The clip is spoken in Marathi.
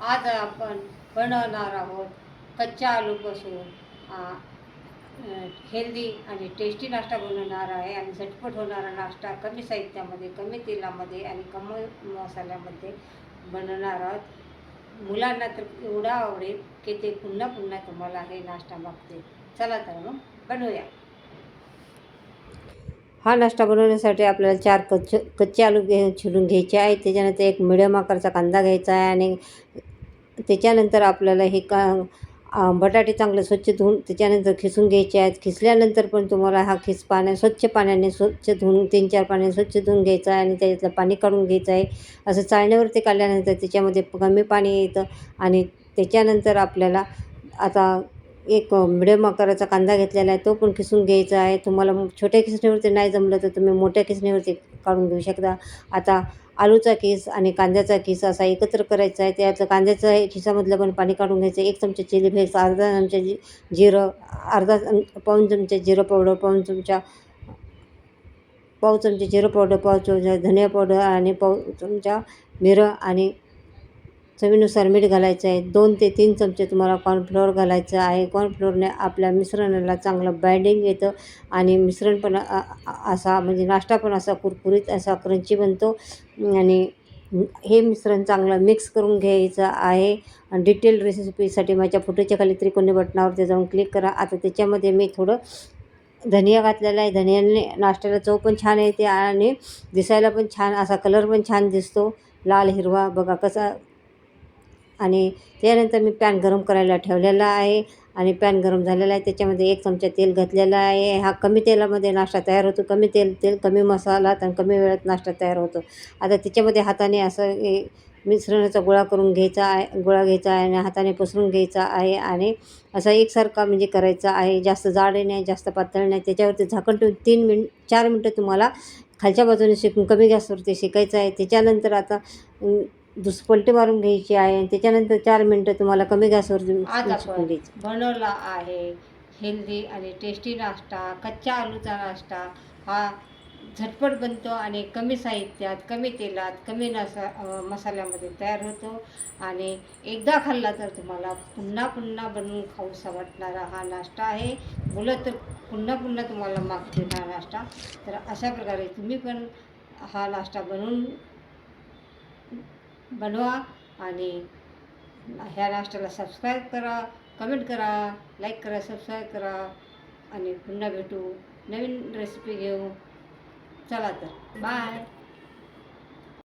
आज आपण बनवणार आहोत कच्च्या आलूपासून हेल्दी आणि टेस्टी नाश्ता बनवणार आहे आणि झटपट होणारा नाश्ता कमी साहित्यामध्ये, कमी तेलामध्ये आणि कमी मसाल्यामध्ये बनवणार आहोत. मुलांना तर एवढा आवडेल की ते पुन्हा पुन्हा तुम्हाला हे नाश्ता मागतील. चला तर मग बनवूया. हा नाश्ता बनवण्यासाठी आपल्याला 4 कच्चे आलू चिरून घ्यायचे आहे. त्याच्यानंतर एक मिडियम आकाराचा कांदा घ्यायचा आहे आणि त्याच्यानंतर आपल्याला हे बटाटे चांगले स्वच्छ धुवून त्याच्यानंतर खिसून घ्यायचे आहेत. खिसल्यानंतर पण तुम्हाला हा स्वच्छ पाण्याने स्वच्छ धुवून 3-4 पाण्याने स्वच्छ धुवून घ्यायचा आहे आणि त्याच्यातलं पाणी काढून घ्यायचं आहे. असं चाळण्यावरती काढल्यानंतर त्याच्यामध्ये कमी पाणी येतं आणि त्याच्यानंतर आपल्याला आता एक मिडियम आकाराचा कांदा घेतलेला आहे, तो पण खिसून घ्यायचा आहे. तुम्हाला छोट्या खिसणीवरती नाही जमलं तर तुम्ही मोठ्या खिसणीवरती काढून घेऊ शकता. आता आलूचा किस आणि कांद्याचा किस असा एकत्र करायचा आहे. त्यातलं कांद्याचा खिसामधलं पण पाणी काढून घ्यायचं. 1 चमचा चिली फ्लेक्स, अर्धा चमचा जिरं, पाऊण चमचा जिरं पावडर, पाव चमचे जिरं पावडर, पाव चमचा धनिया पावडर आणि पाव चमचा मिरं आणि चवीनुसार मीठ घालायचं आहे. 2 ते 3 चमचे तुम्हाला कॉर्नफ्लोअर घालायचं आहे. कॉर्नफ्लोअरने आपल्या मिश्रणाला चांगलं बाइंडिंग येतं आणि मिश्रण पण असा म्हणजे नाश्ता पण असा कुरकुरीत असा क्रंची बनतो. आणि हे मिश्रण चांगलं मिक्स करून घ्यायचं आहे. आणि डिटेल रेसिपीसाठी माझ्या फोटोच्या खाली त्रिकोणी बटनावरती जाऊन क्लिक करा. आता त्याच्यामध्ये मी थोडं धनिया घातलेला आहे. धनियाने नाश्त्याला चव पण छान येते आणि दिसायला पण छान असा कलर पण छान दिसतो, लाल हिरवा बघा कसा. आणि त्यानंतर मी पॅन गरम करायला ठेवलेला आहे आणि पॅन गरम झालेला आहे. त्याच्यामध्ये 1 चमचा तेल घातलेला आहे. हा कमी तेलामध्ये नाश्ता तयार होतो. कमी तेल कमी मसाला आणि कमी वेळात नाश्ता तयार होतो. आता त्याच्यामध्ये हाताने असं मिश्रणाचा गोळा करून घ्यायचा आहे, गोळा घ्यायचा आहे आणि हाताने पसरून घ्यायचा आहे आणि असा एकसारखा म्हणजे करायचा आहे. जास्त जाडही नाही, जास्त पातळ नाही. त्याच्यावरती झाकण ठेवून 4 मिनटं तुम्हाला खालच्या बाजूने शेकून कमी गॅसवरती शेकायचं आहे. त्याच्यानंतर आता पलटी मारून घ्यायची आहे आणि त्याच्यानंतर 4 मिनटं तुम्हाला कमी गॅसवर आज शिकून आपण घ्यायचं. बनवला आहे हेल्दी आणि टेस्टी नाश्ता, कच्च्या आलूचा नाश्ता. हा झटपट बनतो आणि कमी साहित्यात, कमी तेलात, कमी मसाल्यामध्ये तयार होतो आणि एकदा खाल्ला तर तुम्हाला पुन्हा पुन्हा बनवून खाऊसा वाटणारा हा नाश्ता आहे. मुलं तर पुन्हा पुन्हा तुम्हाला मागतील हा नाश्ता. तर अशा प्रकारे तुम्ही पण हा नाश्ता बनवा आणि ह्या नाश्त्याला सबस्क्राईब करा, कमेंट करा, लाईक करा, सबस्क्राईब करा आणि पुन्हा भेटू नवीन रेसिपी घेऊ. चला तर बाय.